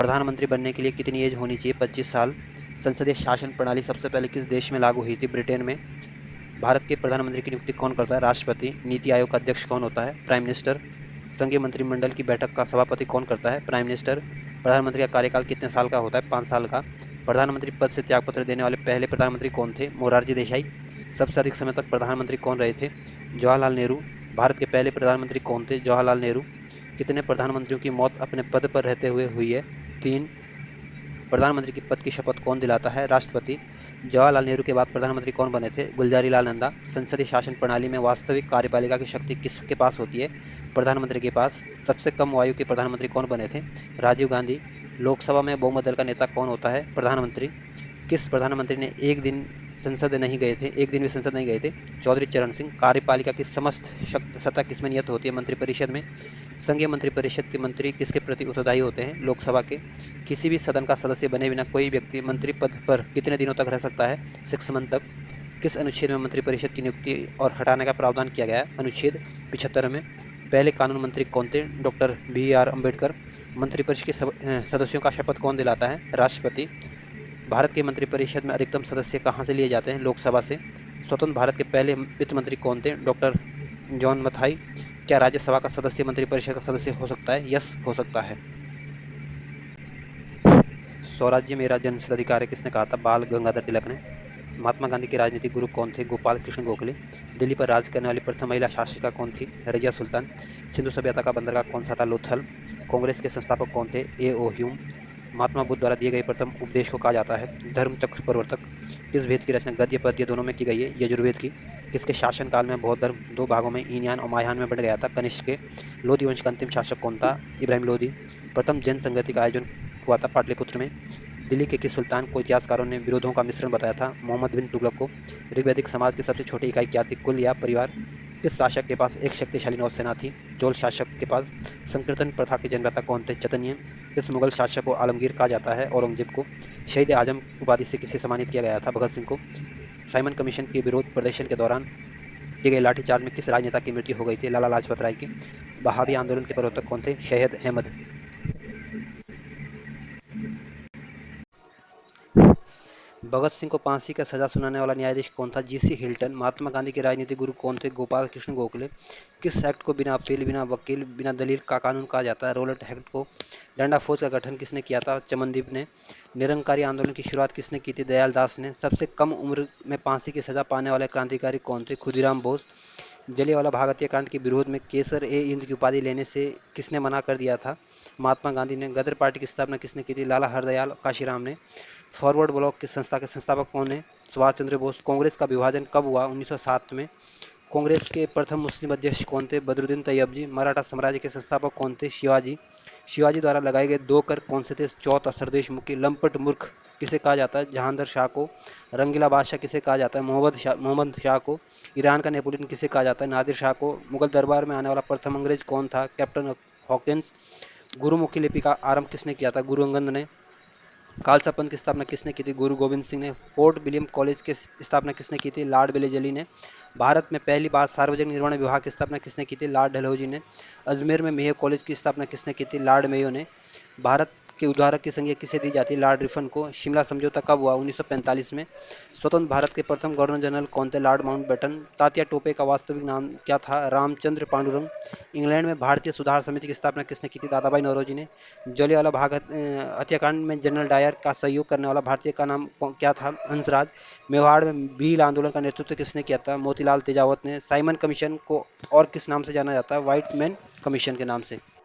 प्रधानमंत्री बनने के लिए कितनी एज होनी चाहिए? 25 साल। संसदीय शासन प्रणाली सबसे पहले किस देश में लागू हुई थी? ब्रिटेन में। भारत के प्रधानमंत्री की नियुक्ति कौन करता है? राष्ट्रपति। नीति आयोग का अध्यक्ष कौन होता है? Prime minister. संघीय मंत्रिमंडल की बैठक का सभापति कौन करता है? Prime minister. प्रधानमंत्री का कार्यकाल कितने साल का होता है? 5 साल का। प्रधानमंत्री पद से त्यागपत्र देने वाले पहले प्रधानमंत्री कौन थे? मोरारजी देसाई। सबसे अधिक समय तक प्रधानमंत्री कौन रहे थे? जवाहरलाल नेहरू। भारत के पहले प्रधानमंत्री कौन थे? जवाहरलाल नेहरू। कितने प्रधानमंत्रियों की मौत अपने पद पर रहते हुए हुई है? 3। प्रधानमंत्री की पद की शपथ कौन दिलाता है? राष्ट्रपति। जवाहरलाल नेहरू के बाद प्रधानमंत्री कौन बने थे? गुलजारी लाल नंदा। संसदीय शासन प्रणाली में वास्तविक कार्यपालिका की शक्ति किसके पास होती है? प्रधानमंत्री के पास। सबसे कम आयु के प्रधानमंत्री कौन बने थे? राजीव गांधी। लोकसभा में बहुमत दल का नेता कौन होता है? प्रधानमंत्री। किस प्रधानमंत्री ने एक दिन भी संसद नहीं गए थे? चौधरी चरण सिंह। कार्यपालिका की समस्त सत्ता किसमें नियत होती है? मंत्रिपरिषद में। संघीय मंत्रिपरिषद के मंत्री किसके प्रति उत्तरदायी होते हैं? लोकसभा के। किसी भी सदन का सदस्य बने बिना कोई व्यक्ति मंत्री पद पर कितने दिनों तक रह सकता है? 6 मंथ तक। किस अनुच्छेद में मंत्रिपरिषद की नियुक्ति और हटाने का प्रावधान किया गया है? अनुच्छेद 75 में। पहले कानून मंत्री कौन थे? Doctor B R Ambedkar. मंत्रिपरिषद के सदस्यों का शपथ कौन दिलाता है? राष्ट्रपति। भारत के मंत्रिपरिषद में अधिकतम सदस्य कहाँ से लिए जाते हैं? लोकसभा से। स्वतंत्र भारत के पहले वित्त मंत्री कौन थे? Doctor John Mathai. क्या राज्यसभा का सदस्य मंत्रिपरिषद का सदस्य हो सकता है? यस, हो सकता है। स्वराज्य मेरा जन्मसिद्ध अधिकार है किसने कहा था? बाल गंगाधर तिलक ने। महात्मा गांधी के राजनीतिक गुरु कौन थे? गोपाल कृष्ण गोखले। दिल्ली पर राज करने वाली प्रथम महिला शासिका कौन थी? रजिया सुल्तान। सिंधु सभ्यता का बंदरगाह कौन सा था? लोथल। कांग्रेस के संस्थापक कौन थे? ए ओ ह्यूम। महात्मा बुद्ध द्वारा दिए गए प्रथम उपदेश को कहा जाता है धर्म चक्र प्रवर्तक। किस वेद की रचना गद्य पद्य दोनों में की गई है? यजुर्वेद की। किसके शासनकाल में बौद्ध धर्म दो भागों में ईनयान और मायान में बंट गया था? कनिष्क के। लोधी वंश का अंतिम शासक कौन था? इब्राहिम लोधी। प्रथम जैन संगति का आयोजन हुआ था पाटलिपुत्र में। दिल्ली के किस सुल्तान को इतिहासकारों ने विरोधों का मिश्रण बताया था? मोहम्मद बिन तुगलक को। ऋग्वैदिक समाज की सबसे छोटी इकाई क्या थी? कुल या परिवार। किस शासक के पास एक शक्तिशाली नौसेना थी? चोल शासक के पास। संकीर्तन प्रथा के जन्मदाता कौन थे? चतनिय। किस मुगल शासक को आलमगीर कहा जाता है? औरंगजेब को। शहीद आजम उपाधि से किसे सम्मानित किया गया था? भगत सिंह को। साइमन कमीशन के विरोध प्रदर्शन के दौरान किए गए लाठीचार्ज में किस राजनेता की मृत्यु हो गई थी? लाला लाजपत राय की। बहावी आंदोलन के प्रवर्तक कौन थे? शहीद अहमद। भगत सिंह को फांसी का सजा सुनाने वाला न्यायाधीश कौन था? GC Hilton. महात्मा गांधी के राजनीतिक गुरु कौन थे? गोपाल कृष्ण गोखले। किस एक्ट को बिना अपील, बिना वकील, बिना दलील का कानून कहा जाता है? रोलेट एक्ट को। डंडा फौज का गठन किसने किया था? चमनदीप ने। निरंकारी आंदोलन की शुरुआत किसने की थी? दयाल दास ने। सबसे कम उम्र में फांसी की सजा पाने वाले क्रांतिकारी कौन थे? खुदीराम बोस। जलियांवाला बाग हत्याकांड के विरोध में केसर ए हिंद की उपाधि लेने से किसने मना कर दिया था? महात्मा गांधी ने। गदर पार्टी की स्थापना किसने की थी? लाला हरदयाल काशीराम ने। फॉरवर्ड ब्लॉक की संस्था के संस्थापक कौन है? सुभाष चंद्र बोस। कांग्रेस का विभाजन कब हुआ? 1907 में। कांग्रेस के प्रथम मुस्लिम अध्यक्ष कौन थे? बदरुद्दीन तैयबजी। मराठा साम्राज्य के संस्थापक कौन थे? शिवाजी। शिवाजी द्वारा लगाए गए 2 कर कौन से थे? चौथ सरदेश मुखी। लंपट मूर्ख किसे कहा जाता है? जहांगीर शाह को। रंगीला बादशाह किसे कहा जाता है? मोहम्मद शाह को। ईरान का नेपोलियन किसे कहा जाता है? नादिर शाह को। मुगल दरबार में आने वाला प्रथम अंग्रेज कौन था? Captain Hawkins. गुरुमुखी लिपि का आरंभ किसने किया था? गुरु अंगद ने। खालसा पंथ की स्थापना किसने की थी? गुरु गोविंद सिंह ने। फोर्ट विलियम कॉलेज की स्थापना किसने की थी? लॉर्ड वेलेजली ने। भारत में पहली बार सार्वजनिक निर्माण विभाग की स्थापना किसने की थी? लॉर्ड डलहौजी ने। अजमेर में मेयो कॉलेज की स्थापना किसने की थी? लॉर्ड मेयो ने। भारत के उद्धारक की संज्ञा किसे दी जाती है? लॉर्ड रिफन को। शिमला समझौता कब हुआ? 1945 में। स्वतंत्र भारत के प्रथम गवर्नर जनरल कौन थे? Lord Mountbatten. तात्या टोपे का वास्तविक नाम क्या था? रामचंद्र पांडुरंग। इंग्लैंड में भारतीय सुधार समिति की स्थापना किसने की थी? दादाभाई नौरोजी ने। जलियांवाला बाग हत्याकांड में जनरल डायर का सहयोग करने वाला भारतीय का नाम क्या था? हंसराज। मेवाड़ में भील आंदोलन का नेतृत्व किसने किया था? मोतीलाल तेजावत ने। साइमन कमीशन को और किस नाम से जाना जाता है? व्हाइट मैन कमीशन के नाम से।